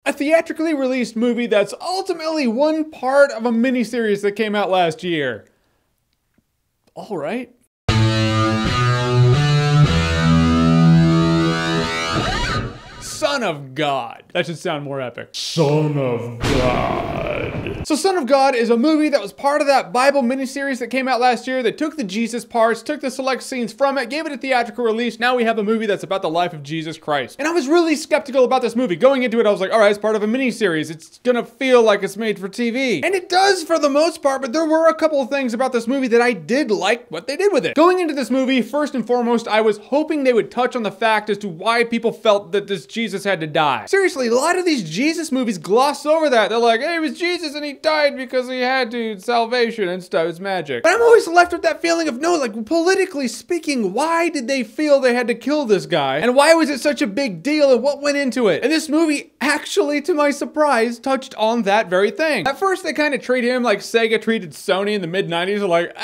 A theatrically released movie that's ultimately one part of a miniseries that came out last year. All right. Son of God. That should sound more epic. Son of God. So Son of God is a movie that was part of that Bible miniseries that came out last year. They took the Jesus parts, took the select scenes from it, gave it a theatrical release. Now we have a movie that's about the life of Jesus Christ. And I was really skeptical about this movie. Going into it, I was like, all right, it's part of a miniseries. It's gonna feel like it's made for TV. And it does for the most part, but there were a couple of things about this movie that I did like what they did with it. Going into this movie, first and foremost, I was hoping they would touch on the fact as to why people felt that this Jesus had to die. Seriously, a lot of these Jesus movies gloss over that. They're like, hey, it was Jesus and he died because he had to, salvation and stuff, it's magic. But I'm always left with that feeling of, no, like politically speaking, why did they feel they had to kill this guy? And why was it such a big deal and what went into it? And this movie actually, to my surprise, touched on that very thing. At first, they kind of treat him like Sega treated Sony in the mid-90s. Like,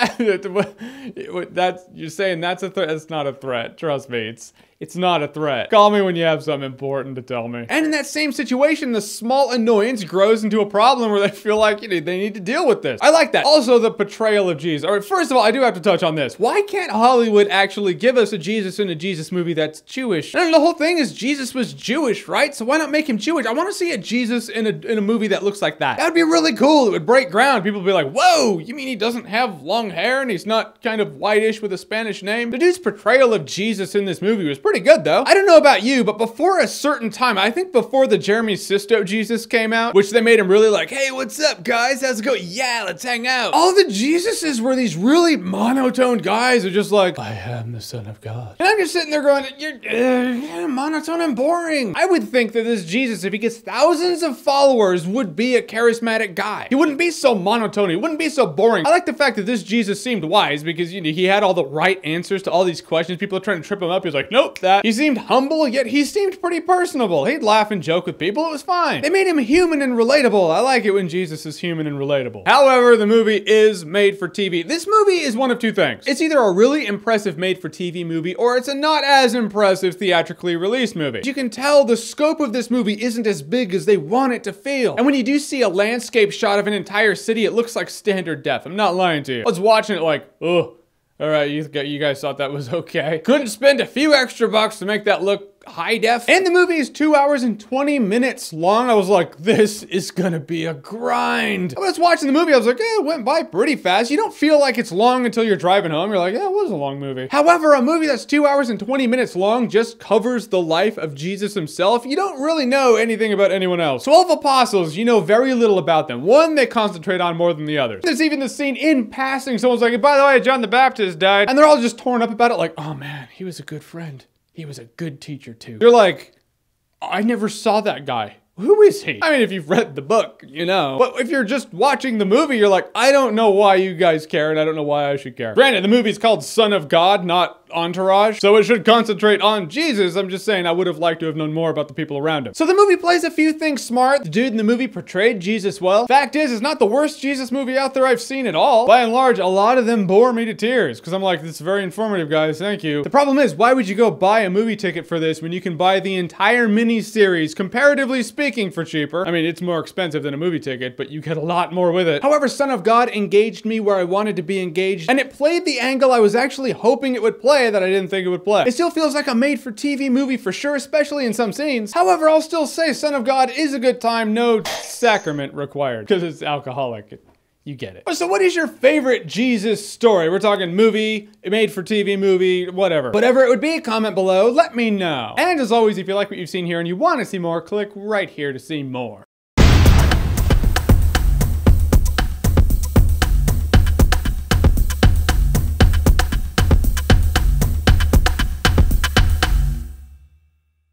you're saying that's a threat? It's not a threat, trust me. It's not a threat. Call me when you have something important to tell me. And in that same situation, the small annoyance grows into a problem where they feel like, you know, they need to deal with this. I like that. Also, the portrayal of Jesus. All right, first of all, I do have to touch on this. Why can't Hollywood actually give us a Jesus in a Jesus movie that's Jewish? And the whole thing is Jesus was Jewish, right? So why not make him Jewish? I want to see a Jesus in a movie that looks like that. That would be really cool. It would break ground. People would be like, whoa, you mean he doesn't have long hair and he's not kind of whitish with a Spanish name? The dude's portrayal of Jesus in this movie was pretty good though. I don't know about you, but before a certain time, I think before the Jeremy Sisto Jesus came out, which they made him really like, hey, what's up guys? How's it going? Yeah, let's hang out. All the Jesuses were these really monotone guys who just like, I am the Son of God. And I'm just sitting there going, you're monotone and boring. I would think that this Jesus, if he gets thousands of followers, would be a charismatic guy. He wouldn't be so monotone. He wouldn't be so boring. I like the fact that this Jesus seemed wise because, you know, he had all the right answers to all these questions. People are trying to trip him up. He was like, nope, that. He seemed humble, yet he seemed pretty personable. He'd laugh and joke with people. It was fine. They made him human and relatable. I like it when Jesus is human and relatable. However, the movie is made for TV. This movie is one of two things. It's either a really impressive made for TV movie or it's a not as impressive theatrically released movie. You can tell the scope of this movie isn't as big as they want it to feel. And when you do see a landscape shot of an entire city, it looks like standard def. I'm not lying to you. I was watching it like, ugh. All right, you guys thought that was okay. Couldn't spend a few extra bucks to make that look high def. And the movie is 2 hours and 20 minutes long. I was like, this is gonna be a grind. I was watching the movie, I was like, it went by pretty fast. You don't feel like it's long until you're driving home. You're like, yeah, it was a long movie. However, a movie that's 2 hours and 20 minutes long just covers the life of Jesus himself. You don't really know anything about anyone else. 12 apostles, you know very little about them. One they concentrate on more than the others. There's even the scene in passing, someone's like, by the way, John the Baptist died. And they're all just torn up about it like, oh man, he was a good friend. He was a good teacher too. You're like, I never saw that guy. Who is he? I mean, if you've read the book, you know. But if you're just watching the movie, you're like, I don't know why you guys care, and I don't know why I should care. Granted, the movie's called Son of God, not Entourage, so it should concentrate on Jesus. I'm just saying I would have liked to have known more about the people around him. So the movie plays a few things smart. The dude in the movie portrayed Jesus well. Fact is, it's not the worst Jesus movie out there I've seen at all. By and large, a lot of them bore me to tears, because I'm like, this is very informative, guys, thank you. The problem is, why would you go buy a movie ticket for this when you can buy the entire mini-series, comparatively speaking, for cheaper? I mean, it's more expensive than a movie ticket, but you get a lot more with it. However, Son of God engaged me where I wanted to be engaged, and it played the angle I was actually hoping it would play that I didn't think it would play. It still feels like a made-for-TV movie for sure, especially in some scenes. However, I'll still say Son of God is a good time, no sacrament required, because it's alcoholic. You get it. So what is your favorite Jesus story? We're talking movie, made-for-TV movie, whatever. Whatever it would be, comment below, let me know. And as always, if you like what you've seen here and you want to see more, click right here to see more.